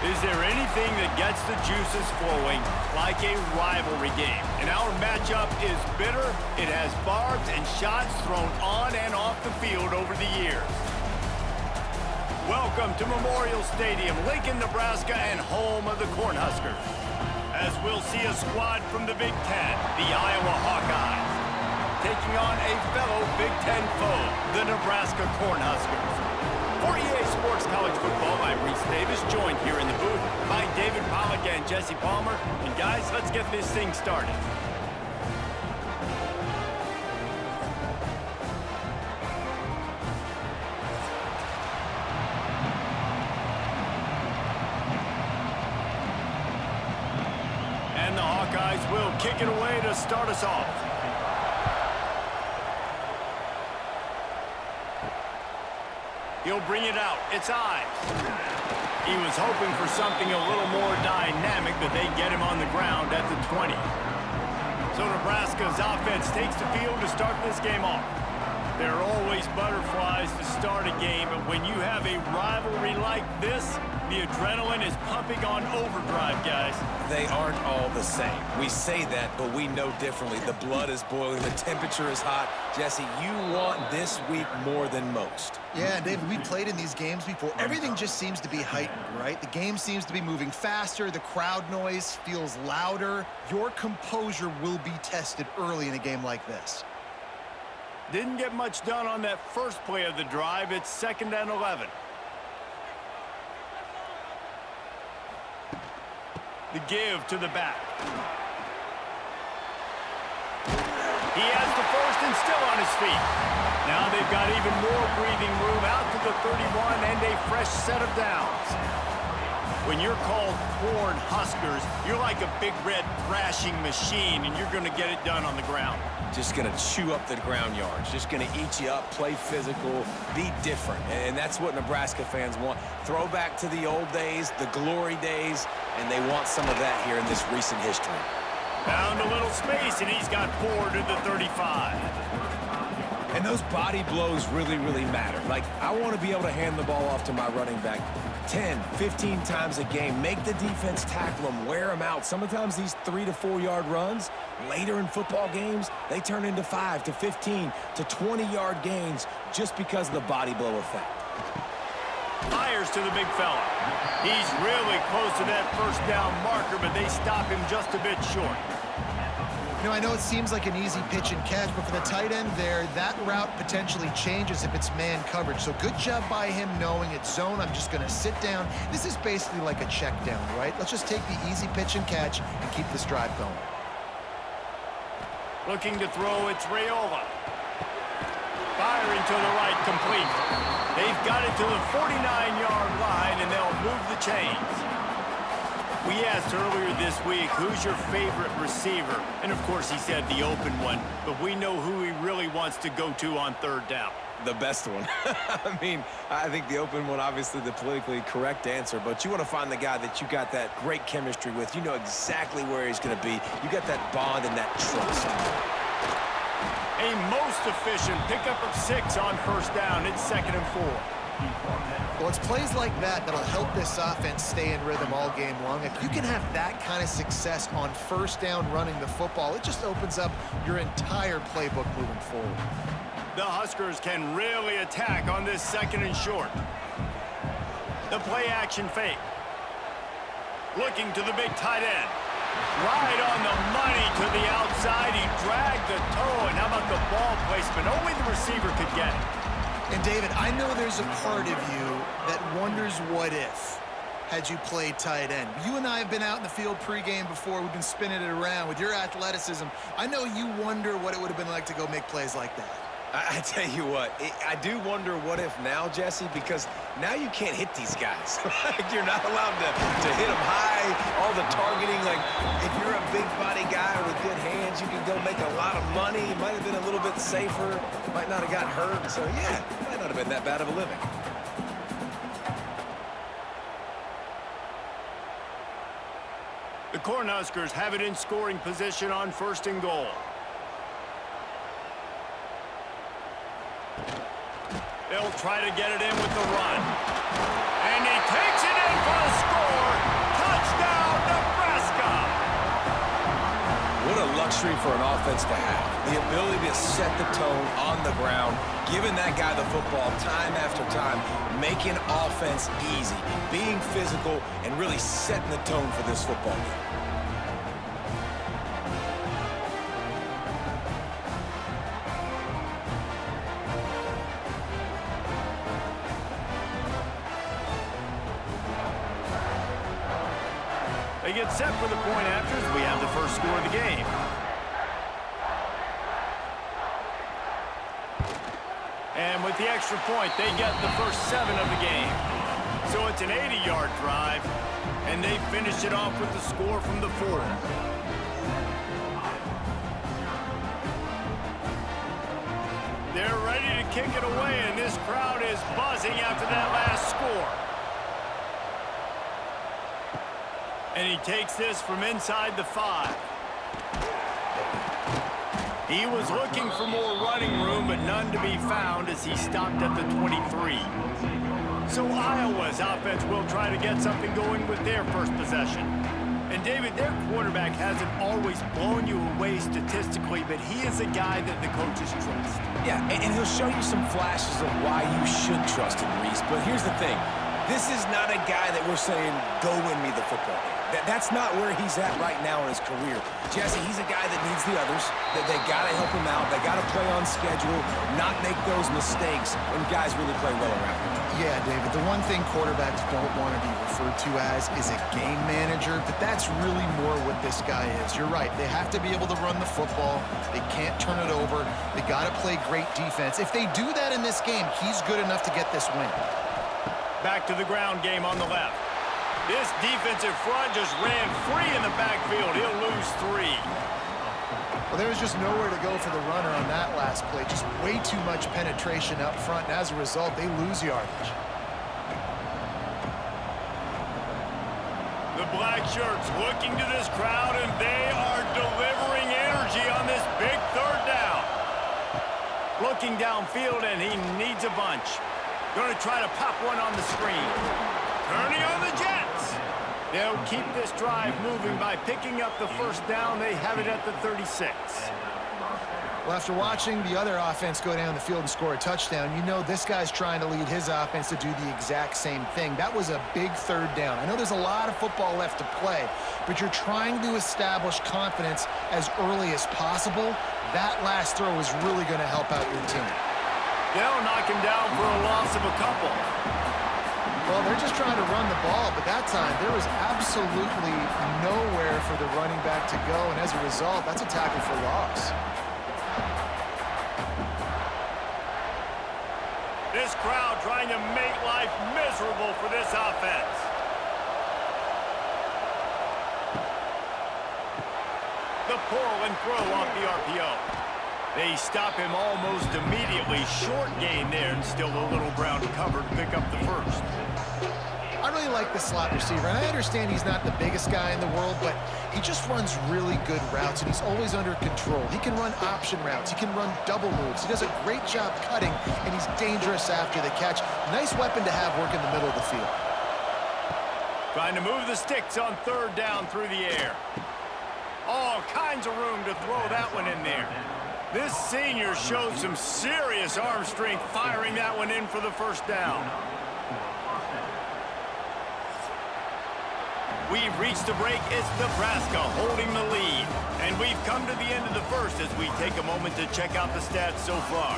Is there anything that gets the juices flowing like a rivalry game? And our matchup is bitter. It has barbs and shots thrown on and off the field over the years. Welcome to Memorial Stadium, Lincoln, Nebraska, and home of the Cornhuskers. As we'll see a squad from the Big Ten, the Iowa Hawkeyes, taking on a fellow Big Ten foe, the Nebraska Cornhuskers. For EA Sports College Football, I'm Reese Davis, joined here in the booth by David Pollack and Jesse Palmer. And guys, let's get this thing started. And the Hawkeyes will kick it away to start us off. He'll bring it out. It's Ives. He was hoping for something a little more dynamic, but they get him on the ground at the 20. So Nebraska's offense takes the field to start this game off. There are always butterflies to start a game, but when you have a rivalry like this, the adrenaline is pumping on overdrive, guys. They aren't all the same. We say that, but we know differently. The blood is boiling. The temperature is hot. Jesse, you want this week more than most. Yeah, and David, we played in these games before. Everything just seems to be heightened, right? The game seems to be moving faster. The crowd noise feels louder. Your composure will be tested early in a game like this. Didn't get much done on that first play of the drive. It's 2nd and 11. The give to the back. He has the first and still on his feet. Now they've got even more breathing room out to the 31 and a fresh set of downs. When you're called Cornhuskers, you're like a big red thrashing machine, and you're going to get it done on the ground. Just going to chew up the ground yards. Just going to eat you up, play physical, be different. And that's what Nebraska fans want. Throwback to the old days, the glory days, and they want some of that here in this recent history. Found a little space, and he's got 4 to the 35. And those body blows really, really matter. Like, I want to be able to hand the ball off to my running back 10, 15 times a game. Make the defense tackle them, wear them out. Sometimes these 3 to 4 yard runs, later in football games, they turn into 5 to 15 to 20-yard gains just because of the body blow effect. Fires to the big fella. He's really close to that first down marker, but they stop him just a bit short. You know, I know it seems like an easy pitch and catch, but for the tight end there, that route potentially changes if it's man coverage. So good job by him knowing it's zone. I'm just going to sit down. This is basically like a check down, right? Let's just take the easy pitch and catch and keep this drive going. Looking to throw, it's Raiola. Firing to the right, complete. They've got it to the 49-yard line, and they'll move the chains. We asked earlier this week, who's your favorite receiver? And, of course, he said the open one, but we know who he really wants to go to on 3rd down. The best one. I mean, I think the open one, obviously the politically correct answer, but you want to find the guy that you got that great chemistry with. You know exactly where he's going to be. You got that bond and that trust. A most efficient pickup of 6 on 1st down. It's 2nd and 4. Well, it's plays like that that'll help this offense stay in rhythm all game long. If you can have that kind of success on 1st down running the football, it just opens up your entire playbook moving forward. The Huskers can really attack on this 2nd and short. The play action fake. Looking to the big tight end. Right on the money to the outside. He dragged the toe, and how about the ball placement? Only the receiver could get it. And, David, I know there's a part of you that wonders what if had you played tight end. You and I have been out in the field pregame before. We've been spinning it around. With your athleticism, I know you wonder what it would have been like to go make plays like that. I tell you what, I do wonder what if now, Jesse, because now you can't hit these guys. You're not allowed to hit them high, all the targeting. Like, if you're a big body guy with good hands, you can go make a lot of money. It might have been a little bit safer, might not have got hurt. So, yeah, it might not have been that bad of a living. The Cornhuskers have it in scoring position on 1st and goal. They'll try to get it in with the run. And he takes it in for a score. luxury for an offense to have. The ability to set the tone on the ground, giving that guy the football time after time, making offense easy, being physical, and really setting the tone for this football game. They get set for the point after as we have the first score of the game. And with the extra point, they get the first 7 of the game. So it's an 80-yard drive, and they finish it off with the score from the 4. They're ready to kick it away, and this crowd is buzzing after that last score. And he takes this from inside the 5. He was looking for more running room, but none to be found as he stopped at the 23. So Iowa's offense will try to get something going with their first possession. And David, their quarterback hasn't always blown you away statistically, but he is a guy that the coaches trust. Yeah, and he'll show you some flashes of why you should trust him, Reese. But here's the thing. This is not a guy that we're saying, go win me the football game. That's not where he's at right now in his career. Jesse, he's a guy that needs the others. They got to help him out. They got to play on schedule, not make those mistakes when guys really play well around him. Yeah, David, the one thing quarterbacks don't want to be referred to as is a game manager, but that's really more what this guy is. You're right. They have to be able to run the football. They can't turn it over. They got to play great defense. If they do that in this game, he's good enough to get this win. Back to the ground game on the left. This defensive front just ran free in the backfield. He'll lose 3. Well, there was just nowhere to go for the runner on that last play. Just way too much penetration up front, and as a result, they lose yardage. The black shirts looking to this crowd, and they are delivering energy on this big 3rd down. Looking downfield, and he needs a bunch. Going to try to pop one on the screen. Turning on the Jets. They'll keep this drive moving by picking up the first down. They have it at the 36. Well, after watching the other offense go down the field and score a touchdown, you know this guy's trying to lead his offense to do the exact same thing. That was a big 3rd down. I know there's a lot of football left to play, but you're trying to establish confidence as early as possible. That last throw is really going to help out your team. They'll knock him down for a loss of a couple. Well, they're just trying to run the ball, but that time there was absolutely nowhere for the running back to go, and as a result, that's a tackle for loss. This crowd trying to make life miserable for this offense. The pull and throw off the RPO. They stop him almost immediately. Short gain there, and still a little ground to cover to pick up the first. I really like the slot receiver, and I understand he's not the biggest guy in the world, but he just runs really good routes, and he's always under control. He can run option routes. He can run double moves. He does a great job cutting, and he's dangerous after the catch. Nice weapon to have work in the middle of the field. Trying to move the sticks on 3rd down through the air. All kinds of room to throw that one in there. This senior showed some serious arm strength firing that one in for the first down. We've reached the break. It's Nebraska holding the lead. And we've come to the end of the first as we take a moment to check out the stats so far.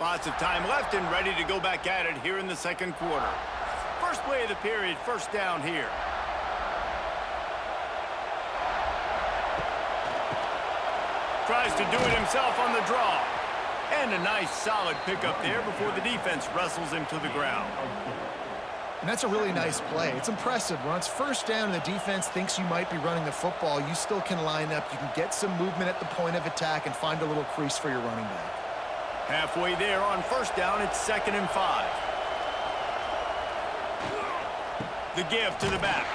Lots of time left and ready to go back at it here in the 2nd quarter. First play of the period, first down here. Tries to do it himself on the draw. And a nice solid pickup there before the defense wrestles him to the ground. And that's a really nice play. It's impressive. When it's first down and the defense thinks you might be running the football, you still can line up. You can get some movement at the point of attack and find a little crease for your running back. Halfway there on first down, it's 2nd and 5. The give to the back.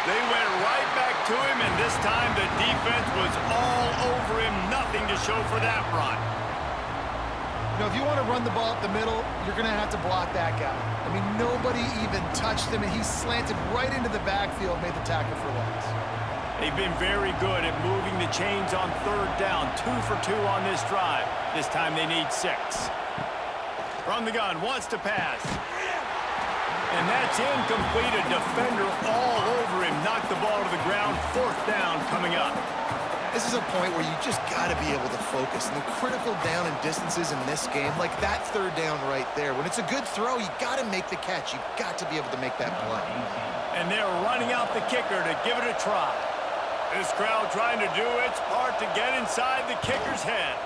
They went right back to him, and this time the defense was all over him. Nothing to show for that run. You know, if you want to run the ball up the middle, you're going to have to block that guy. I mean, nobody even touched him, and he slanted right into the backfield, made the tackle for loss. They've been very good at moving the chains on third down. 2 for 2 on this drive. This time they need 6. From the gun, wants to pass. And that's incomplete. A defender all over him. Knocked the ball to the ground. 4th down coming up. This is a point where you just got to be able to focus. And the critical down and distances in this game, like that 3rd down right there. When it's a good throw, you got to make the catch. You got to be able to make that play. And they're running out the kicker to give it a try. This crowd trying to do its part to get inside the kicker's head.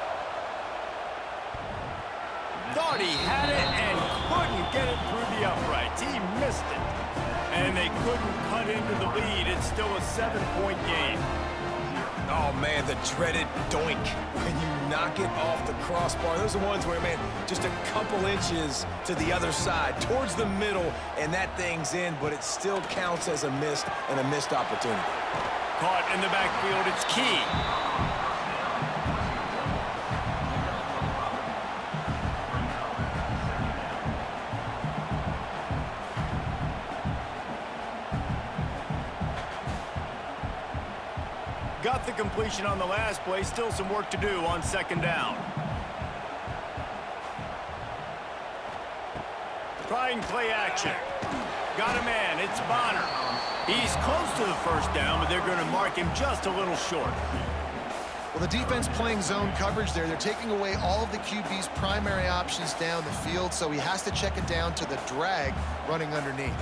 Thought he had it and couldn't get it through the uprights. He missed it. And they couldn't cut into the lead. It's still a 7-point game. Oh, man, the dreaded doink. When you knock it off the crossbar, those are ones where, man, just a couple inches to the other side, towards the middle, and that thing's in, but it still counts as a missed opportunity. Caught in the backfield, it's Key. Got the completion on the last play, still some work to do on 2nd down. Trying play action. Got a man, it's Bonner. He's close to the 1st down, but they're going to mark him just a little short. Well, the defense playing zone coverage there. They're taking away all of the QB's primary options down the field, so he has to check it down to the drag running underneath.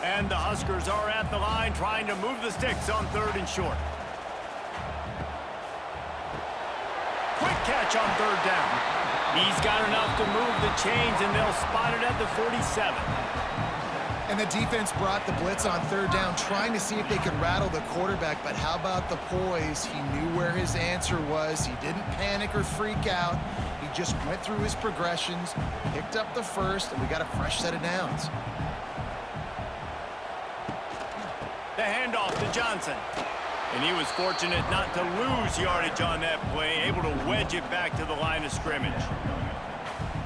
And the Huskers are at the line trying to move the sticks on 3rd and short. Quick catch on 3rd down. He's got enough to move the chains, and they'll spot it at the 47. And the defense brought the blitz on 3rd down, trying to see if they could rattle the quarterback. But how about the poise? He knew where his answer was. He didn't panic or freak out. He just went through his progressions, picked up the 1st, and we got a fresh set of downs. The handoff to Johnson. And he was fortunate not to lose yardage on that play, able to wedge it back to the line of scrimmage.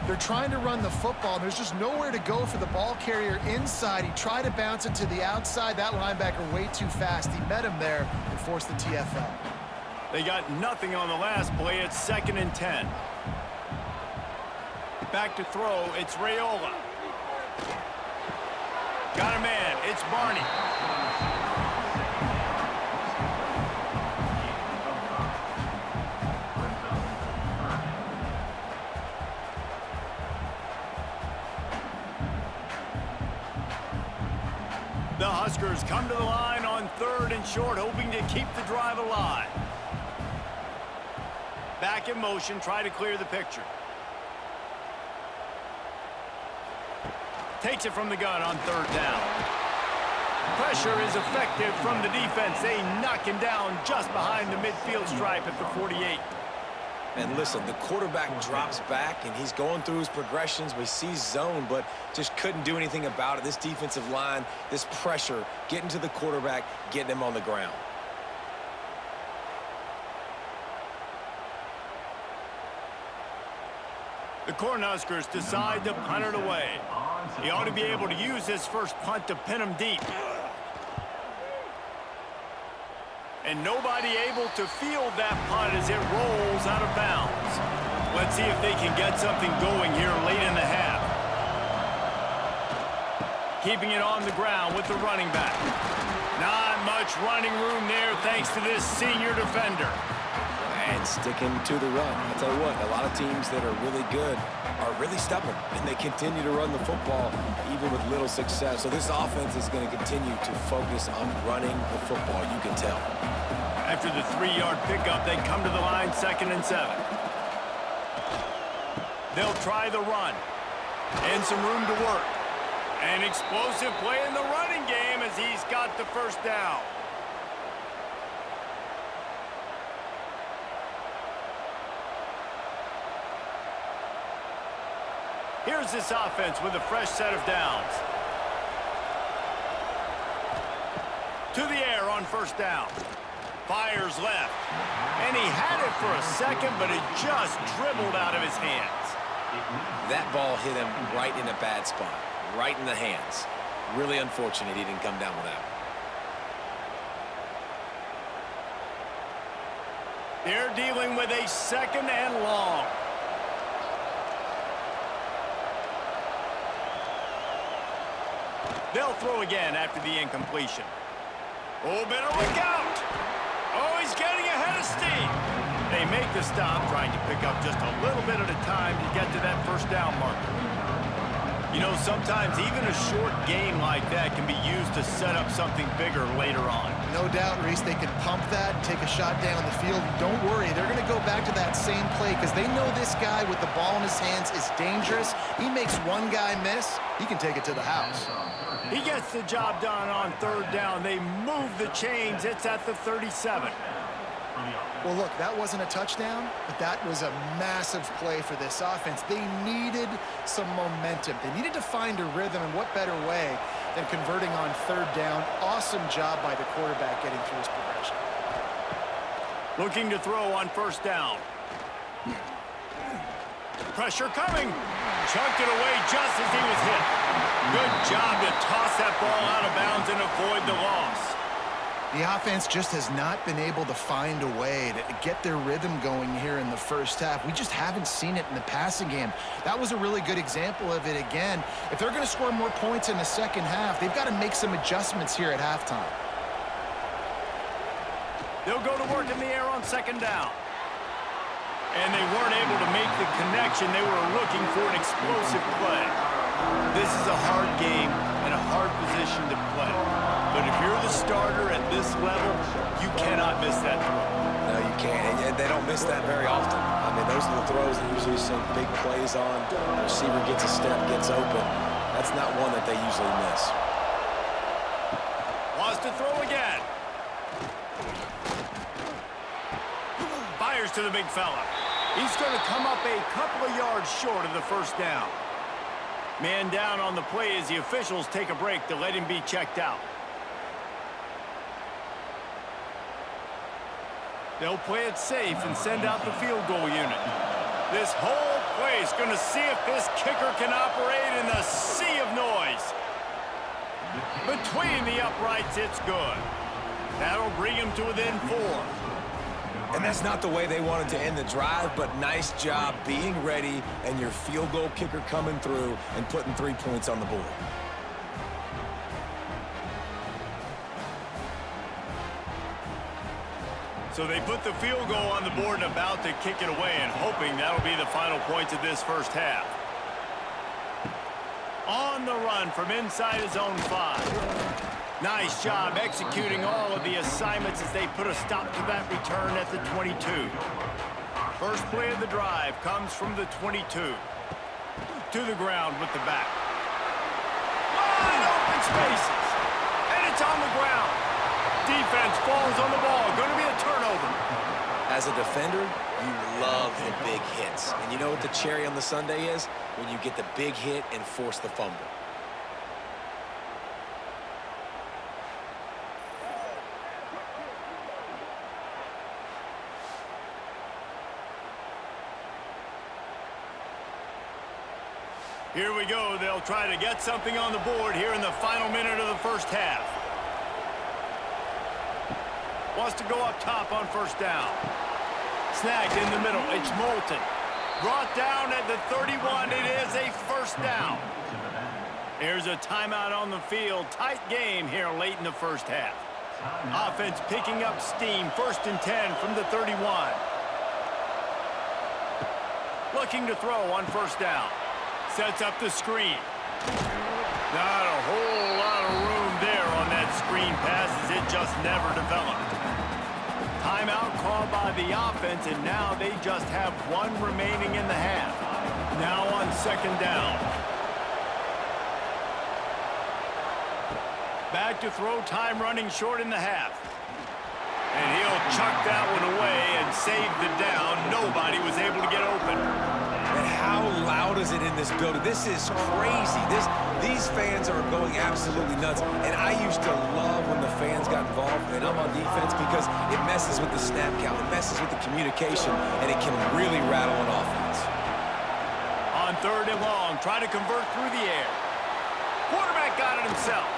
They're trying to run the football. There's just nowhere to go for the ball carrier inside. He tried to bounce it to the outside. That linebacker way too fast. He met him there and forced the TFL. They got nothing on the last play. It's 2nd and 10. Back to throw. It's Raiola. Got a man. It's Barney. The Huskers come to the line on 3rd and short, hoping to keep the drive alive. Back in motion, try to clear the picture. Takes it from the gun on 3rd down. Pressure is effective from the defense. They knock him down just behind the midfield stripe at the 48. And listen, the quarterback drops back, and he's going through his progressions. We see zone, but just couldn't do anything about it. This defensive line, this pressure, getting to the quarterback, getting him on the ground. The Cornhuskers decide to punt it away. He ought to be able to use this first punt to pin him deep. And nobody able to field that punt as it rolls out of bounds. Let's see if they can get something going here late in the half. Keeping it on the ground with the running back. Not much running room there thanks to this senior defender. And sticking to the run. I'll tell you what, a lot of teams that are really good are really stubborn, and they continue to run the football even with little success. So this offense is going to continue to focus on running the football, you can tell. After the 3-yard pickup, they come to the line 2nd and 7. They'll try the run. And some room to work. An explosive play in the running game as he's got the 1st down. Here's this offense with a fresh set of downs. To the air on 1st down. Fires left. And he had it for a second, but it just dribbled out of his hands. That ball hit him right in a bad spot, right in the hands. Really unfortunate he didn't come down with that. They're dealing with a 2nd and long. They'll throw again after the incompletion. Oh, better look out. Oh, he's getting ahead of steam. They make the stop, trying to pick up just a little bit at a time to get to that first down marker. You know, sometimes even a short game like that can be used to set up something bigger later on. No doubt, Reese, they can pump that and take a shot down the field. Don't worry, they're going to go back to that same play because they know this guy with the ball in his hands is dangerous. He makes one guy miss, he can take it to the house. He gets the job done on 3rd down. They move the chains. It's at the 37. Well, look, that wasn't a touchdown, but that was a massive play for this offense. They needed some momentum. They needed to find a rhythm, and what better way than converting on 3rd down. Awesome job by the quarterback getting through his progression. Looking to throw on 1st down. Pressure coming. Chunked it away just as he was hit. Good job to toss that ball out of bounds and avoid the loss. The offense just has not been able to find a way to get their rhythm going here in the first half. We just haven't seen it in the passing game. That was a really good example of it again. If they're going to score more points in the second half, they've got to make some adjustments here at halftime. They'll go to work in the air on 2nd down. And they weren't able to make the connection. They were looking for an explosive play. This is a hard game and a hard position to play. But if you're the starter at this level, you cannot miss that throw. No, you can't. And they don't miss that very often. I mean, those are the throws that usually some big plays on. The receiver gets a step, gets open. That's not one that they usually miss. Wants to throw again. Fires to the big fella. He's going to come up a couple of yards short of the 1st down. Man down on the play as the officials take a break to let him be checked out. They'll play it safe and send out the field goal unit. This whole play is going to see if this kicker can operate in the sea of noise. Between the uprights, it's good. That'll bring him to within 4. And that's not the way they wanted to end the drive, but nice job being ready and your field goal kicker coming through and putting 3 points on the board. So they put the field goal on the board and about to kick it away and hoping that'll be the final points of this first half. On the run from inside his own 5. Nice job executing all of the assignments as they put a stop to that return at the 22. First play of the drive comes from the 22. To the ground with the back. Wide open spaces. And it's on the ground. Defense falls on the ball. Going to be a turnover. As a defender, you love the big hits. And you know what the cherry on the sundae is? When you get the big hit and force the fumble. Here we go. They'll try to get something on the board here in the final minute of the first half. Wants to go up top on 1st down. Snagged in the middle. It's Moulton. Brought down at the 31. It is a 1st down. Here's a timeout on the field. Tight game here late in the first half. Offense picking up steam. 1st and 10 from the 31. Looking to throw on 1st down. Sets up the screen. Not a whole lot of room there on that screen pass as it just never developed. Timeout called by the offense, and now they just have 1 remaining in the half. Now on 2nd down. Back to throw, time running short in the half. And he'll chuck that one away and save the down. Nobody was able to get open. And how loud is it in this building? This is crazy. These fans are going absolutely nuts. And I used to love when the fans got involved, and I'm on defense, because it messes with the snap count. It messes with the communication, and it can really rattle an offense. On 3rd and long. Try to convert through the air. Quarterback got it himself.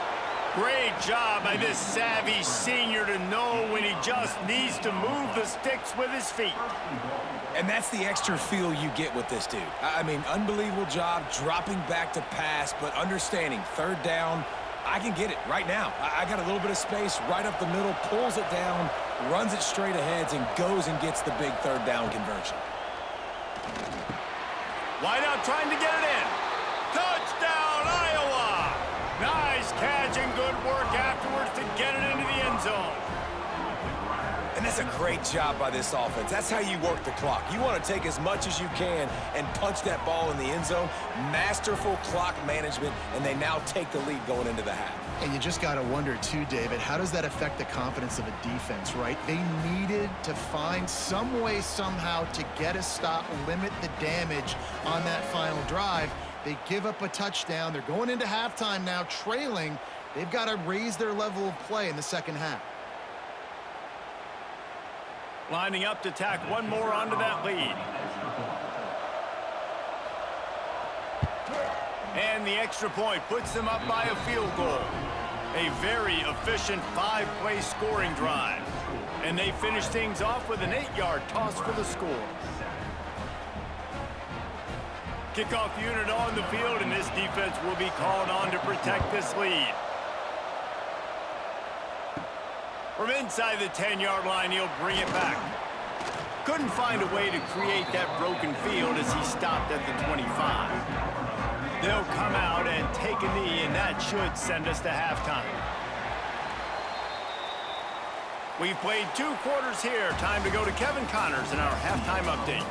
Great job by this savvy senior to know when he just needs to move the sticks with his feet. And that's the extra feel you get with this dude. I mean, unbelievable job dropping back to pass, but understanding 3rd down, I can get it right now. I got a little bit of space right up the middle, pulls it down, runs it straight ahead, and goes and gets the big 3rd down conversion. Wide out trying to get it in. Touchdown, Iowa! Nice catch and good work afterwards to get it into the end zone. And that's a great job by this offense. That's how you work the clock. You want to take as much as you can and punch that ball in the end zone. Masterful clock management, and they now take the lead going into the half. And you just got to wonder, too, David, how does that affect the confidence of a defense, right? They needed to find some way somehow to get a stop, limit the damage on that final drive. They give up a touchdown. They're going into halftime now, trailing. They've got to raise their level of play in the second half. Lining up to tack one more onto that lead. And the extra point puts them up by a field goal. A very efficient 5-play scoring drive. And they finish things off with an 8-yard toss for the score. Kickoff unit on the field, and this defense will be called on to protect this lead. From inside the 10-yard line, he'll bring it back. Couldn't find a way to create that broken field as he stopped at the 25. They'll come out and take a knee, and that should send us to halftime. We've played 2 quarters here. Time to go to Kevin Connors in our halftime update.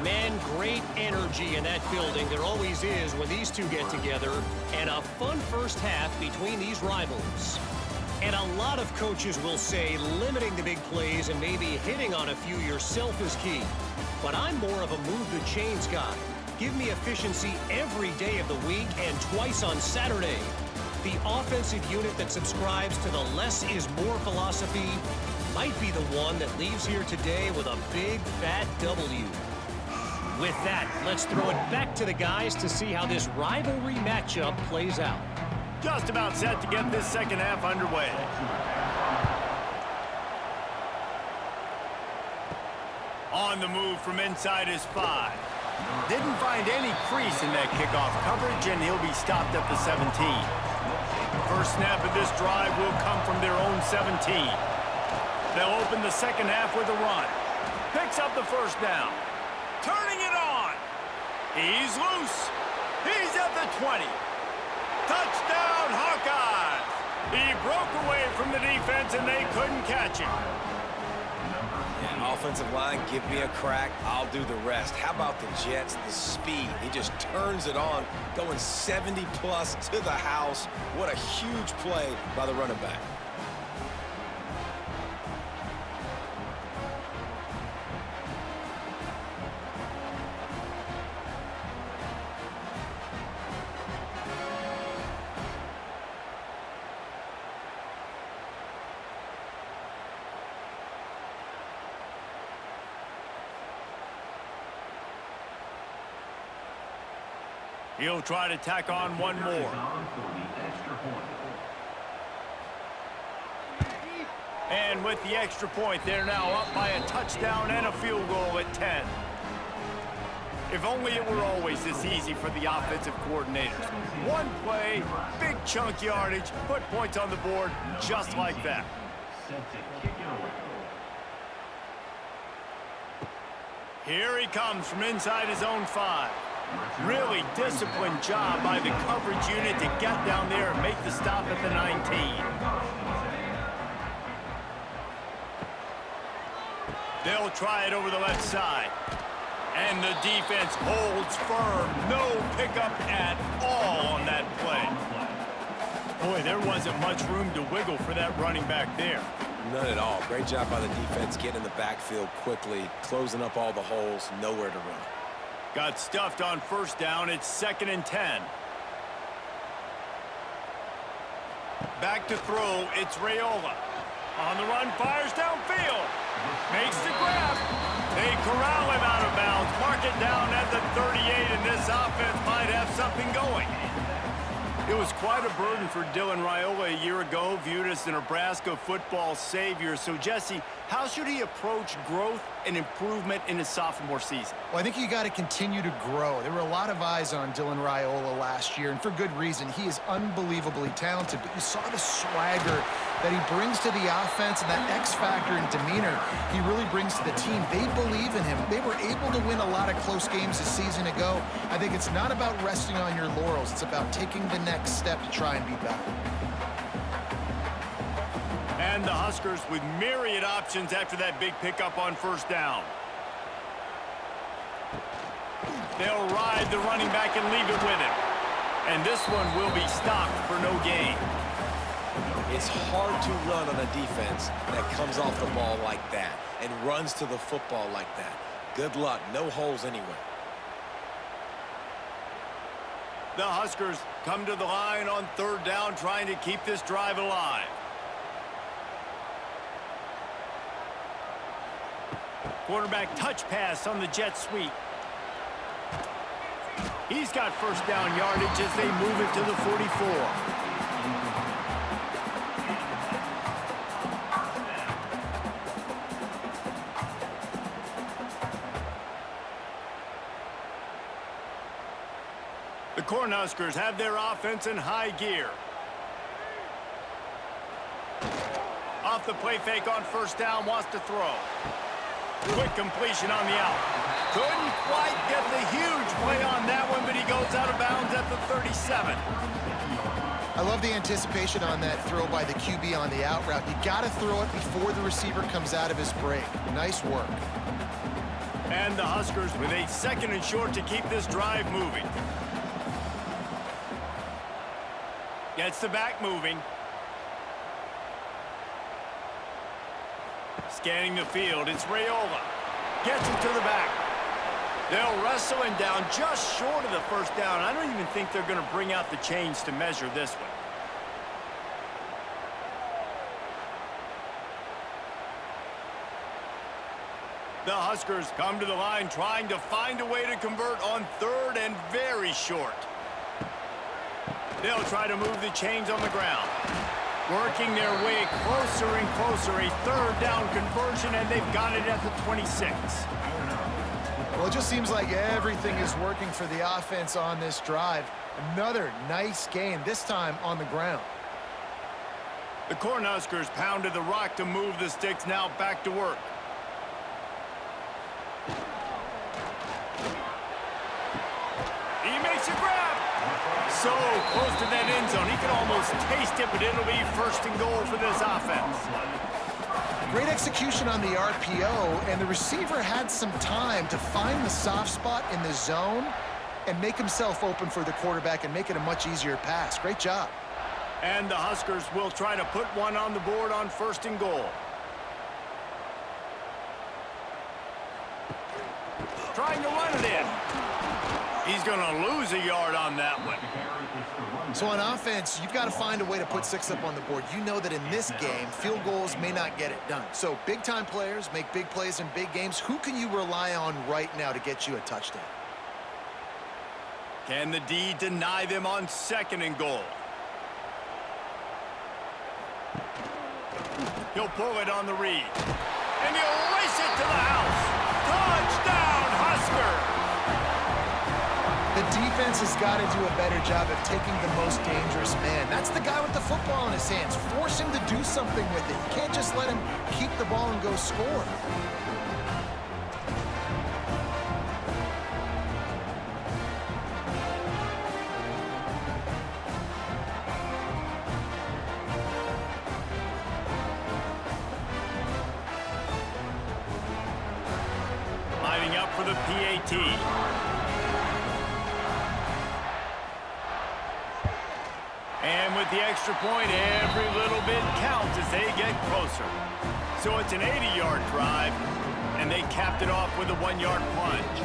Man, great energy in that building. There always is when these two get together. And a fun first half between these rivals. And a lot of coaches will say limiting the big plays and maybe hitting on a few yourself is key. But I'm more of a move the chains guy. Give me efficiency every day of the week and twice on Saturday. The offensive unit that subscribes to the less is more philosophy might be the one that leaves here today with a big fat W. With that, let's throw it back to the guys to see how this rivalry matchup plays out. Just about set to get this second half underway. On the move from inside his 5. Didn't find any crease in that kickoff coverage, and he'll be stopped at the 17. First snap of this drive will come from their own 17. They'll open the second half with a run. Picks up the first down. Turning it on. He's loose. He's at the 20. Touchdown, Hawkeyes! He broke away from the defense, and they couldn't catch him. Yeah, offensive line, give me a crack. I'll do the rest. How about the Jets, the speed? He just turns it on, going 70-plus to the house. What a huge play by the running back. He'll try to tack on one more. And with the extra point, they're now up by a touchdown and a field goal at 10. If only it were always this easy for the offensive coordinators. One play, big chunk yardage, put points on the board just like that. Here he comes from inside his own 5. Really disciplined job by the coverage unit to get down there and make the stop at the 19. They'll try it over the left side. And the defense holds firm. No pickup at all on that play. Boy, there wasn't much room to wiggle for that running back there. None at all. Great job by the defense getting in the backfield quickly, closing up all the holes, nowhere to run. Got stuffed on first down. It's 2nd and 10. Back to throw. It's Raiola. On the run, fires downfield. Makes the grab. They corral him out of bounds. Mark it down at the 38, and this this offense might have something going. It was quite a burden for Dylan Raiola a year ago, viewed as the Nebraska football savior. So, Jesse, how should he approach growth and improvement in his sophomore season? Well, I think you got to continue to grow. There were a lot of eyes on Dylan Raiola last year, and for good reason. He is unbelievably talented, but you saw the swagger that he brings to the offense and that X factor and demeanor he really brings to the team. They believe in him. They were able to win a lot of close games a season ago. I think it's not about resting on your laurels. It's about taking the next step to try and be better. And the Huskers with myriad options after that big pickup on first down. They'll ride the running back and leave it with him. And this one will be stopped for no gain. It's hard to run on a defense that comes off the ball like that and runs to the football like that. Good luck. No holes anywhere. The Huskers come to the line on third down, trying to keep this drive alive. Quarterback touch pass on the jet sweep. He's got first down yardage as they move it to the 44. The Cornhuskers have their offense in high gear. Off the play fake on first down, wants to throw. Quick completion on the out. Couldn't quite get the huge play on that one, but he goes out of bounds at the 37. I love the anticipation on that throw by the QB on the out route. You got to throw it before the receiver comes out of his break. Nice work. And the Huskers with a second and short to keep this drive moving. Gets the back moving. Scanning the field, it's Raiola. Gets it to the back. They'll wrestle him down just short of the first down. I don't even think they're going to bring out the chains to measure this one. The Huskers come to the line trying to find a way to convert on third and very short. They'll try to move the chains on the ground. Working their way closer and closer. A third down conversion, and they've got it at the 26. Well, it just seems like everything is working for the offense on this drive. Another nice gain, this time on the ground. The Cornhuskers pounded the rock to move the sticks, now back to work. He makes a grab. So close to that end zone. He can almost taste it, but it'll be first and goal for this offense. Great execution on the RPO, and the receiver had some time to find the soft spot in the zone and make himself open for the quarterback and make it a much easier pass. Great job. And the Huskers will try to put one on the board on first and goal. Trying to run it in. He's going to lose a yard on that one. So on offense, you've got to find a way to put 6 up on the board. You know that in this game, field goals may not get it done. So big-time players make big plays in big games. Who can you rely on right now to get you a touchdown? Can the D deny them on second and goal? He'll pull it on the read. And he'll race it to the house. Touchdown, Husker! The defense has got to do a better job of taking the most dangerous man. That's the guy with the football in his hands. Force him to do something with it. You can't just let him keep the ball and go score. Lining up for the PAT. And with the extra point, every little bit counts as they get closer. So it's an 80-yard drive, and they capped it off with a 1-yard plunge.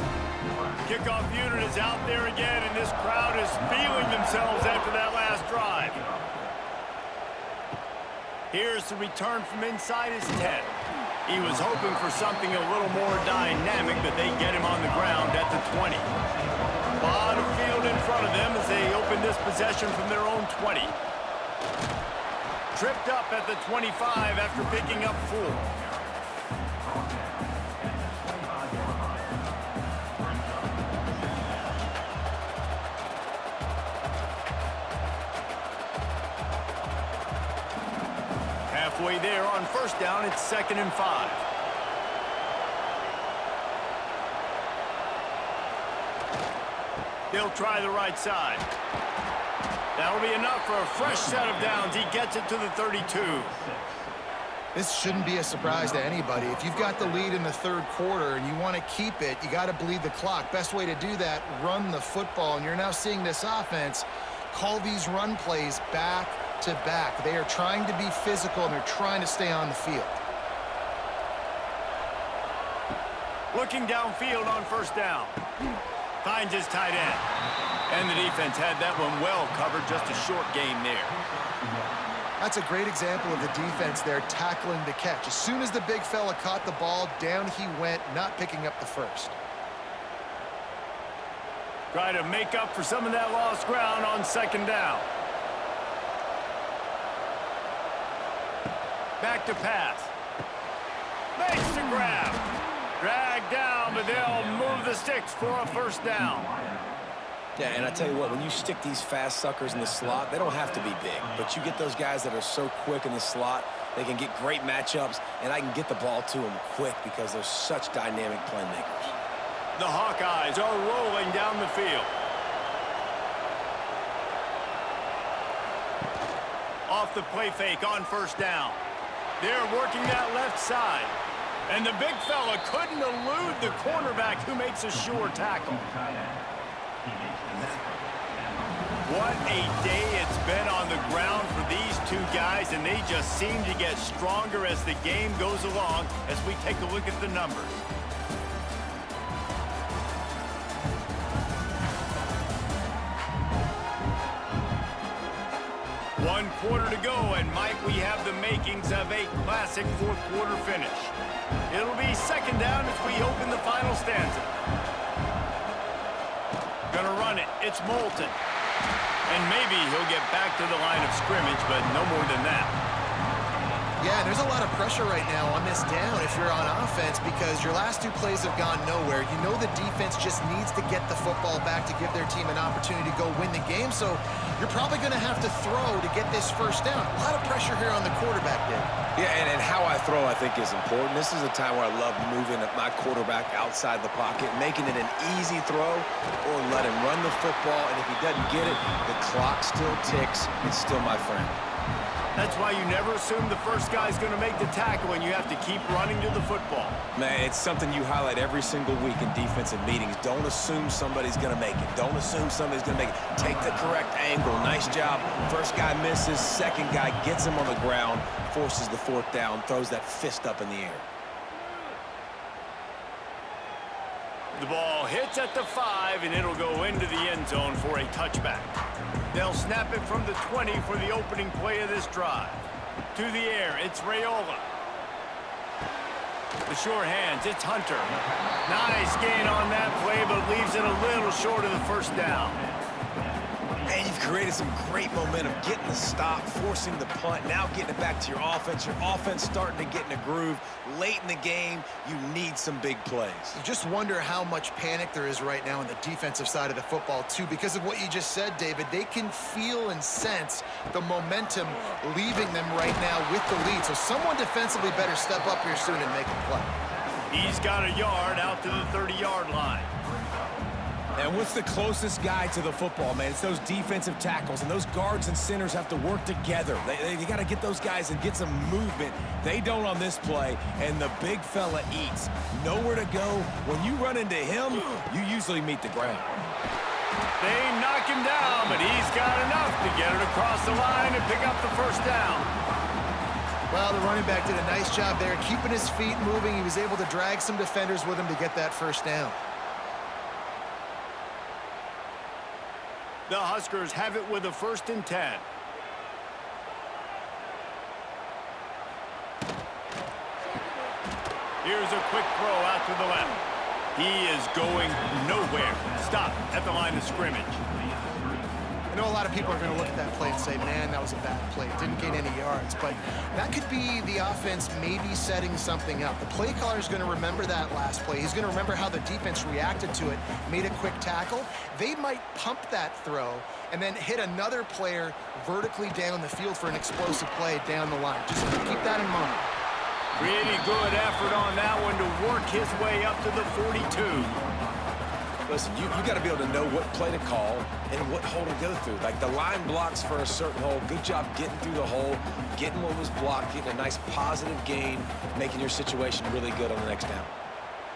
Kickoff unit is out there again, and this crowd is feeling themselves after that last drive. Here's the return from inside his 10. He was hoping for something a little more dynamic, but they get him on the ground at the 20. A lot of field in front of them as they open this possession from their own 20. Tripped up at the 25 after picking up 4. Halfway there on first down, it's 2nd and 5. They'll try the right side. That'll be enough for a fresh set of downs. He gets it to the 32. This shouldn't be a surprise to anybody. If you've got the lead in the third quarter and you want to keep it, you got to bleed the clock. Best way to do that, run the football. And you're now seeing this offense call these run plays back to back. They are trying to be physical, and they're trying to stay on the field. Looking downfield on first down. Finds his tight end. And the defense had that one well covered. Just a short game there. That's a great example of the defense there tackling the catch. As soon as the big fella caught the ball, down he went, not picking up the first. Try to make up for some of that lost ground on second down. Back to pass. Makes the grab. Dragged down, but they'll move the sticks for a first down. Yeah, and I tell you what, when you stick these fast suckers in the slot, they don't have to be big. But you get those guys that are so quick in the slot, they can get great matchups, and I can get the ball to them quick because they're such dynamic playmakers. The Hawkeyes are rolling down the field. Off the play fake on first down. They're working that left side. And the big fella couldn't elude the cornerback who makes a sure tackle. What a day it's been on the ground for these two guys, and they just seem to get stronger as the game goes along as we take a look at the numbers. One quarter to go, and Mike, we have the makings of a classic fourth quarter finish. It'll be second down as we open the final stanza. Gonna run it. It's Moulton. And maybe he'll get back to the line of scrimmage, but no more than that. Yeah, there's a lot of pressure right now on this down if you're on offense because your last two plays have gone nowhere. You know the defense just needs to get the football back to give their team an opportunity to go win the game, so you're probably going to have to throw to get this first down. A lot of pressure here on the quarterback, Dave. Yeah, and how I throw, I think, is important. This is a time where I love moving my quarterback outside the pocket, making it an easy throw, or let him run the football, and if he doesn't get it, the clock still ticks. It's still my friend. That's why you never assume the first guy's going to make the tackle, and you have to keep running to the football. Man, it's something you highlight every single week in defensive meetings. Don't assume somebody's going to make it. Don't assume somebody's going to make it. Take the correct angle. Nice job. First guy misses. Second guy gets him on the ground, forces the fourth down, throws that fist up in the air. The ball hits at the 5, and it'll go into the end zone for a touchback. They'll snap it from the 20 for the opening play of this drive. To the air, it's Raiola. The sure hands, it's Hunter. Nice gain on that play, but leaves it a little short of the first down. And you've created some great momentum, getting the stop, forcing the punt, now getting it back to your offense. Your offense starting to get in a groove. Late in the game, you need some big plays. You just wonder how much panic there is right now on the defensive side of the football, too. Because of what you just said, David, they can feel and sense the momentum leaving them right now with the lead. So someone defensively better step up here soon and make a play. He's got a yard out to the 30-yard line. And what's the closest guy to the football, man? It's those defensive tackles, and those guards and centers have to work together. They got to get those guys and get some movement. They don't on this play, and the big fella eats. Nowhere to go. When you run into him, you usually meet the ground. They knock him down, but he's got enough to get it across the line and pick up the first down. Well, the running back did a nice job there, keeping his feet moving. He was able to drag some defenders with him to get that first down. The Huskers have it with a 1st and 10. Here's a quick throw out to the left. He is going nowhere. Stop at the line of scrimmage. I know a lot of people are going to look at that play and say, man, that was a bad play. It didn't gain any yards. But that could be the offense maybe setting something up. The play caller is going to remember that last play. He's going to remember how the defense reacted to it, made a quick tackle. They might pump that throw and then hit another player vertically down the field for an explosive play down the line. Just keep that in mind. Pretty good effort on that one to work his way up to the 42. Listen, you got to be able to know what play to call and what hole to go through. Like the line blocks for a certain hole. Good job getting through the hole, getting what was blocked, getting a nice positive gain, making your situation really good on the next down.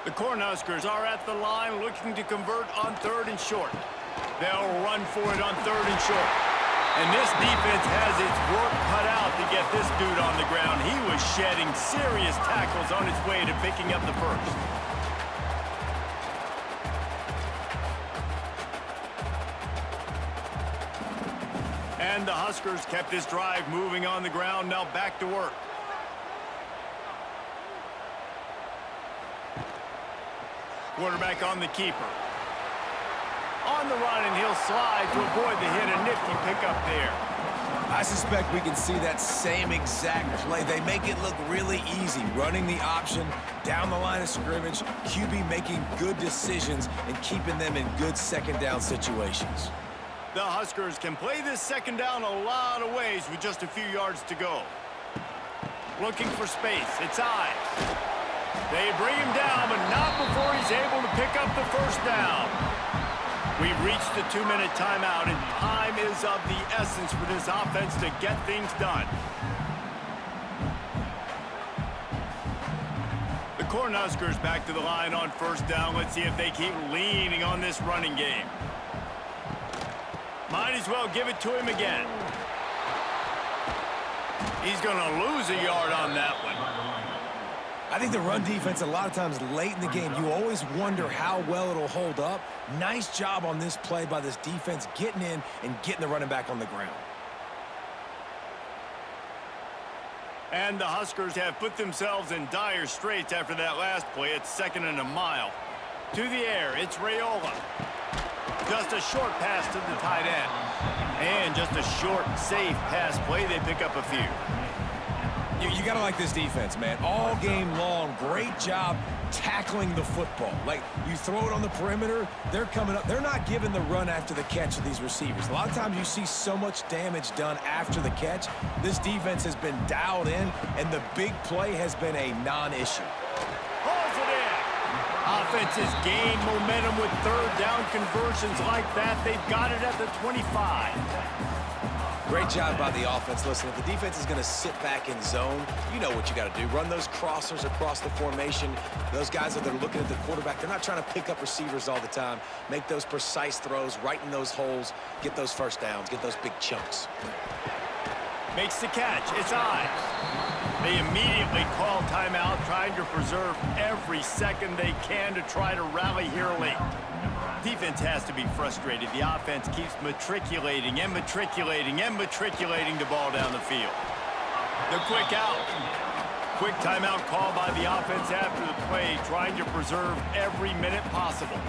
The Cornhuskers are at the line looking to convert on 3rd and short. They'll run for it on 3rd and short. And this defense has its work cut out to get this dude on the ground. He was shedding serious tackles on his way to picking up the first. And the Huskers kept this drive moving on the ground. Now back to work. Quarterback on the keeper. On the run, and he'll slide to avoid the hit. A nifty pickup there. I suspect we can see that same exact play. They make it look really easy, running the option down the line of scrimmage, QB making good decisions and keeping them in good second down situations. The Huskers can play this second down a lot of ways with just a few yards to go. Looking for space. It's Ives. They bring him down, but not before he's able to pick up the first down. We've reached the 2-minute timeout, and time is of the essence for this offense to get things done. The Cornhuskers back to the line on first down. Let's see if they keep leaning on this running game. Might as well give it to him again. He's going to lose a yard on that one. I think the run defense, a lot of times late in the game, you always wonder how well it'll hold up. Nice job on this play by this defense, getting in and getting the running back on the ground. And the Huskers have put themselves in dire straits after that last play. It's 2nd and a mile. To the air, it's Raiola. Just a short pass to the tight end. And just a short, safe pass play. They pick up a few. You got to like this defense, man. All game long, great job tackling the football. Like, you throw it on the perimeter, they're coming up. They're not giving the run after the catch of these receivers. A lot of times you see so much damage done after the catch. This defense has been dialed in, and the big play has been a non-issue. Pulls it in. Offense has gained momentum with 3rd down conversions like that. They've got it at the 25. Great job by the offense. Listen, if the defense is going to sit back in zone, you know what you got to do. Run those crossers across the formation. Those guys that are looking at the quarterback, they're not trying to pick up receivers all the time. Make those precise throws, right in those holes, get those first downs, get those big chunks. Makes the catch. It's Ives. They immediately call timeout, trying to preserve every second they can to try to rally here late. Defense has to be frustrated. The offense keeps matriculating and matriculating and matriculating the ball down the field. The quick out. Quick timeout call by the offense after the play, trying to preserve every minute possible.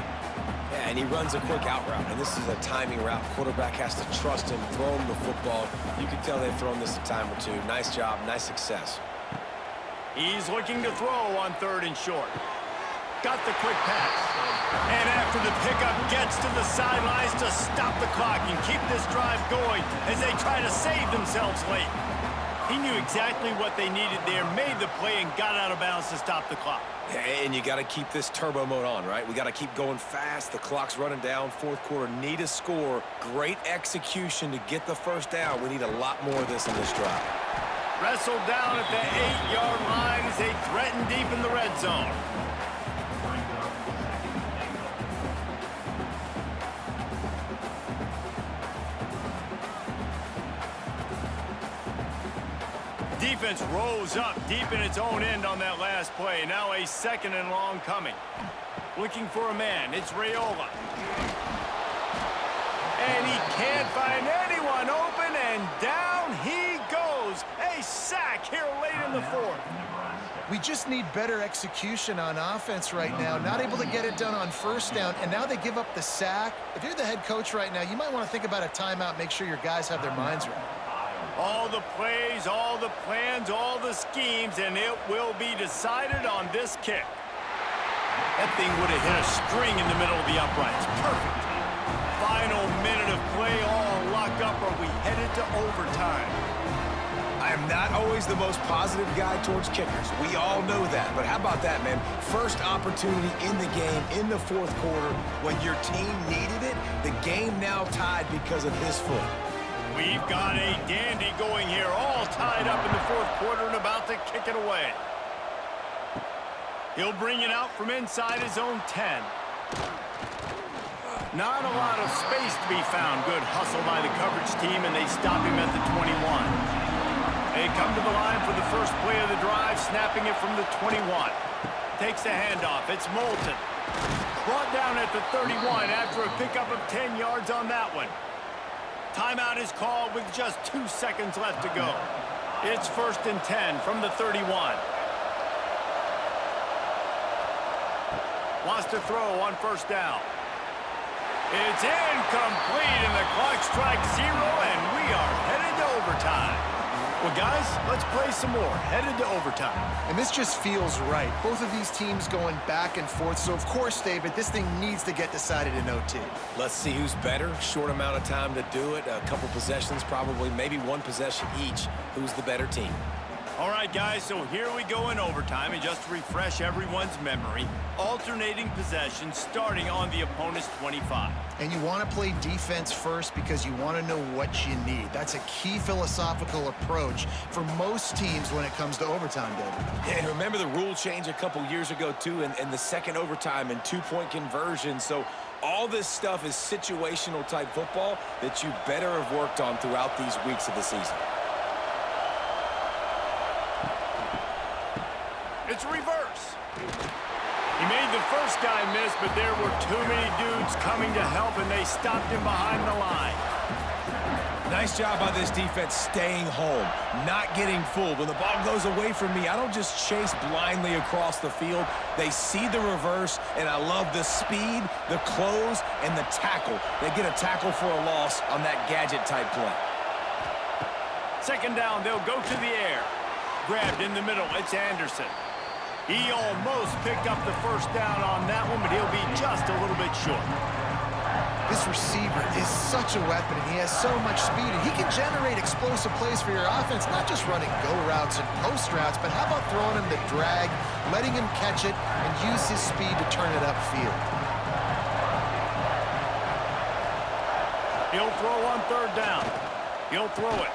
Yeah, and he runs a quick out route, and this is a timing route. Quarterback has to trust him, throw him the football. You can tell they've thrown this a time or two. Nice job, nice success. He's looking to throw on 3rd and short. Got the quick pass. And after the pickup, gets to the sidelines to stop the clock and keep this drive going as they try to save themselves late. He knew exactly what they needed there, made the play, and got out of bounds to stop the clock. Yeah, and you got to keep this turbo mode on, right? We got to keep going fast. The clock's running down. 4th quarter, need a score. Great execution to get the first down. We need a lot more of this in this drive. Wrestled down at the 8-yard line as they threaten deep in the red zone. Defense rose up deep in its own end on that last play. Now a 2nd and long coming. Looking for a man. It's Raiola. And he can't find anyone open, and down he goes. A sack here late in the 4th. We just need better execution on offense right now. Not able to get it done on first down, and now they give up the sack. If you're the head coach right now, you might want to think about a timeout, make sure your guys have their minds right. All the plays, all the plans, all the schemes, and it will be decided on this kick. That thing would have hit a string in the middle of the uprights. Perfect. Final minute of play, all locked up. Are we headed to overtime? I am not always the most positive guy towards kickers. We all know that. But how about that, man? First opportunity in the game, in the fourth quarter, when your team needed it, the game now tied because of his foot. We've got a dandy going here, all tied up in the fourth quarter and about to kick it away. He'll bring it out from inside his own 10. Not a lot of space to be found. Good hustle by the coverage team, and they stop him at the 21. They come to the line for the first play of the drive, snapping it from the 21. Takes the handoff. It's Moulton. Brought down at the 31 after a pickup of 10 yards on that one. Timeout is called with just 2 seconds left to go. It's 1st and 10 from the 31. Wants to throw on first down. It's incomplete, and the clock strikes 0, and we are headed to overtime. Well, guys, let's play some more. Headed to overtime. And this just feels right. Both of these teams going back and forth. So, of course, David, this thing needs to get decided in OT. Let's see who's better. Short amount of time to do it. A couple possessions, probably, maybe one possession each. Who's the better team? All right, guys, so here we go in overtime. And just to refresh everyone's memory, alternating possessions starting on the opponent's 25. And you want to play defense first because you want to know what you need. That's a key philosophical approach for most teams when it comes to overtime, David. Yeah, and remember the rule change a couple years ago, too, in the second overtime and two-point conversion. So all this stuff is situational-type football that you better have worked on throughout these weeks of the season. It's reverse. He made the first guy miss, but there were too many dudes coming to help, and they stopped him behind the line. Nice job by this defense staying home, not getting fooled. When the ball goes away from me, I don't just chase blindly across the field. They see the reverse, and I love the speed, the close, and the tackle. They get a tackle for a loss on that gadget-type play. Second down, they'll go to the air. Grabbed in the middle, it's Anderson. He almost picked up the first down on that one, but he'll be just a little bit short. This receiver is such a weapon, and he has so much speed, and he can generate explosive plays for your offense, not just running go routes and post routes, but how about throwing him the drag, letting him catch it, and use his speed to turn it upfield. He'll throw on third down. He'll throw it.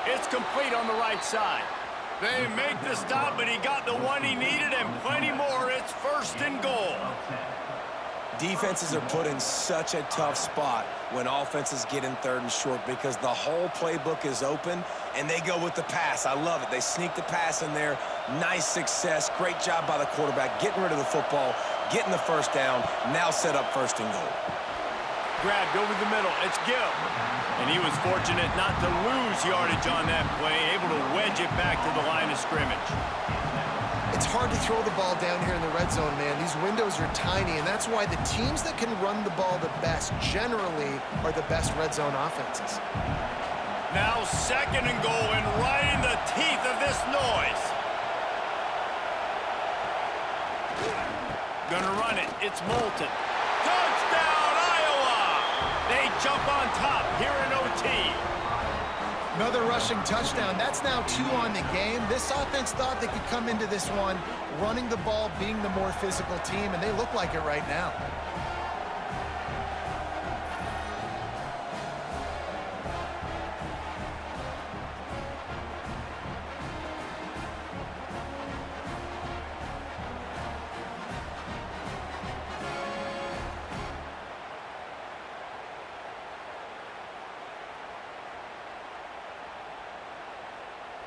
It's complete on the right side. They make the stop, but he got the one he needed and plenty more. It's 1st and goal. Defenses are put in such a tough spot when offenses get in 3rd and short because the whole playbook is open, and they go with the pass. I love it. They sneak the pass in there. Nice success. Great job by the quarterback getting rid of the football, getting the first down, now set up 1st and goal. Grabbed over the middle. It's Gill. And he was fortunate not to lose yardage on that play, able to wedge it back to the line of scrimmage. It's hard to throw the ball down here in the red zone, man. These windows are tiny, and that's why the teams that can run the ball the best generally are the best red zone offenses. Now 2nd and goal, and right in the teeth of this noise. Gonna run it. It's Moulton. Touchdown, Iowa! They jump on top here in OT. Another rushing touchdown. That's now 2 on the game. This offense thought they could come into this one running the ball, being the more physical team, and they look like it right now.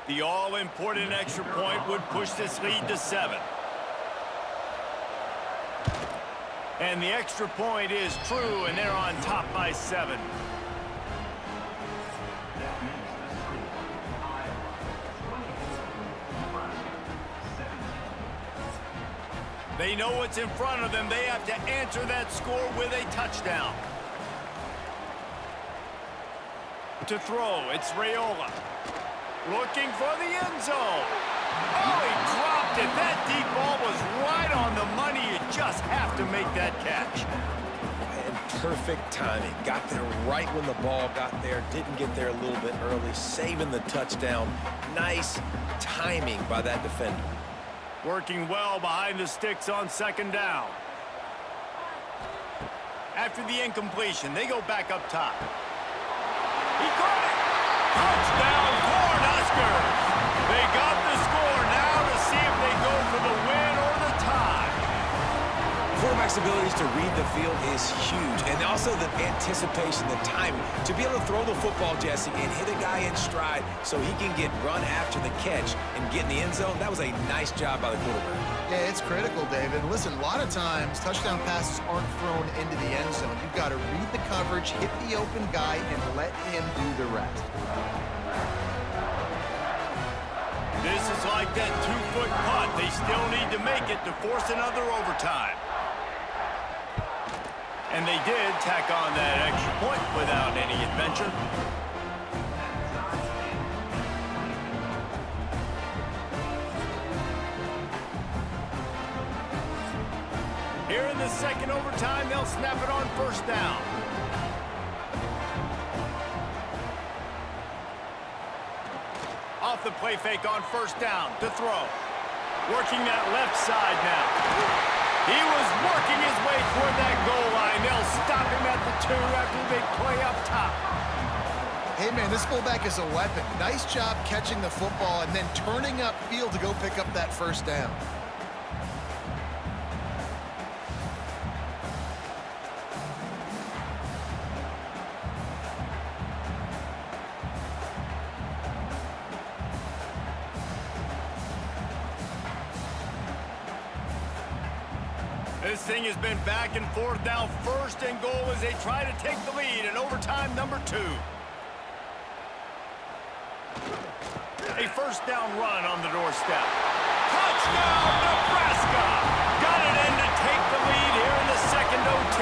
The all-important extra point would push this lead to 7. And the extra point is true, and they're on top by 7. They know what's in front of them. They have to answer that score with a touchdown. To throw, it's Raiola. Looking for the end zone. Oh, he dropped it. That deep ball was right on the money. You just have to make that catch. And perfect timing. Got there right when the ball got there. Didn't get there a little bit early. Saving the touchdown. Nice timing by that defender. Working well behind the sticks on second down. After the incompletion, they go back up top. He caught it! Touchdown, Cornhuskers! They got the score now to see if they go for the win or the tie. Quarterback's abilities to read the field is huge, and also the anticipation, the timing. To be able to throw the football, Jesse, and hit a guy in stride so he can get run after the catch and get in the end zone, that was a nice job by the quarterback. Yeah, it's critical, David. Listen, a lot of times, touchdown passes aren't thrown into the end zone. You've got to read the coverage, hit the open guy, and let him do the rest. This is like that 2-foot putt. They still need to make it to force another overtime. And they did tack on that extra point without any adventure. Here in the second overtime, they'll snap it on first down. Off the play fake on first down to throw. Working that left side now. He was working his way toward that goal line. They'll stop him at the 2 after the big play up top. Hey, man, this fullback is a weapon. Nice job catching the football and then turning upfield to go pick up that first down. This thing has been back and forth now. First and goal as they try to take the lead in overtime number 2. A first down run on the doorstep. Touchdown, Nebraska! Got it in to take the lead here in the second OT.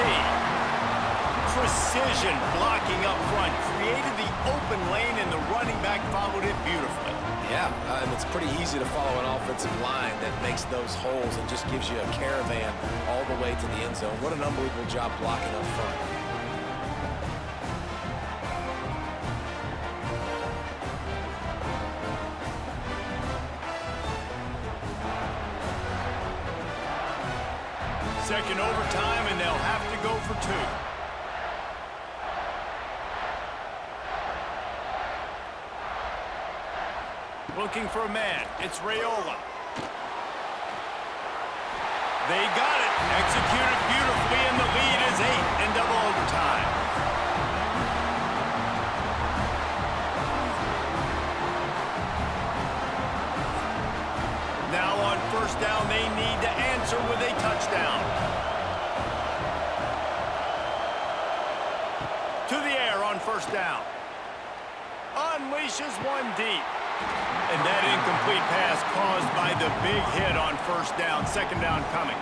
Precision blocking up front. Created the open lane and the running back followed it beautifully. Yeah, and it's pretty easy to follow an offensive line that makes those holes and just gives you a caravan all the way to the end zone. What an unbelievable job blocking up front. Second overtime, and they'll have to go for 2. Looking for a man. It's Raiola. They got it. Executed beautifully, and the lead is 8 in double overtime. Now on first down, they need to answer with a touchdown. To the air on first down. Unleashes one deep. And that incomplete pass caused by the big hit on first down. Second down coming.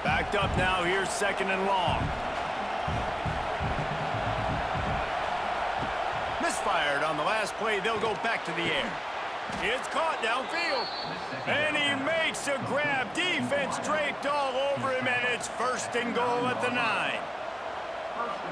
Backed up now. Here's second and long. Misfired on the last play. They'll go back to the air. It's caught downfield. And he makes a grab. Defense draped all over him, and it's first and goal at the 9.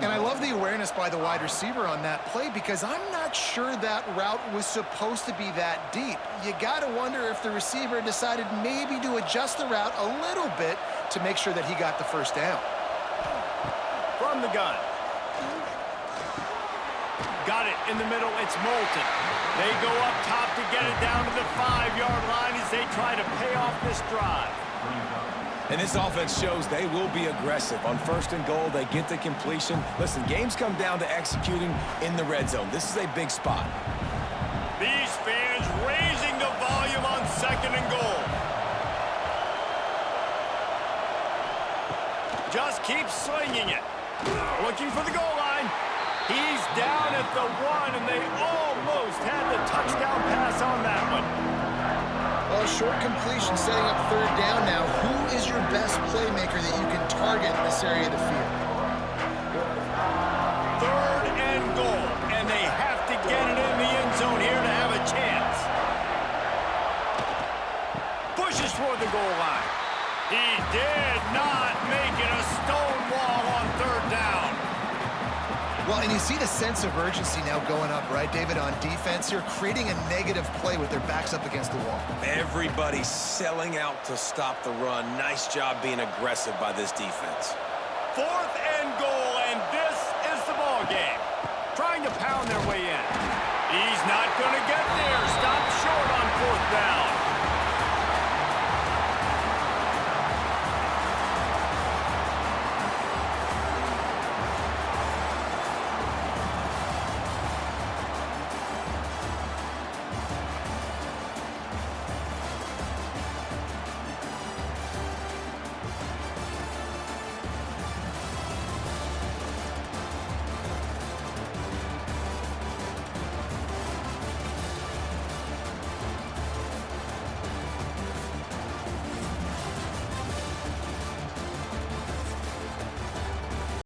And I love the awareness by the wide receiver on that play because I'm not sure that route was supposed to be that deep. You got to wonder if the receiver decided maybe to adjust the route a little bit to make sure that he got the first down. From the gun. Got it in the middle. It's Moulton. They go up top to get it down to the 5-yard line as they try to pay off this drive. And this offense shows they will be aggressive. On first and goal, they get the completion. Listen, games come down to executing in the red zone. This is a big spot. These fans raising the volume on second and goal. Just keep slinging it. Looking for the goal line. He 1, and they almost had the touchdown pass on that one. Well, short completion setting up third down now. Who is your best playmaker that you can target in this area of the field? 3rd and goal, and they have to get it in the end zone here to have a chance. Pushes for the goal line. He did not make it a stone wall on 3rd down. Well, and you see the sense of urgency now going up, right, David, on defense here, creating a negative play with their backs up against the wall. Everybody's selling out to stop the run. Nice job being aggressive by this defense. 4th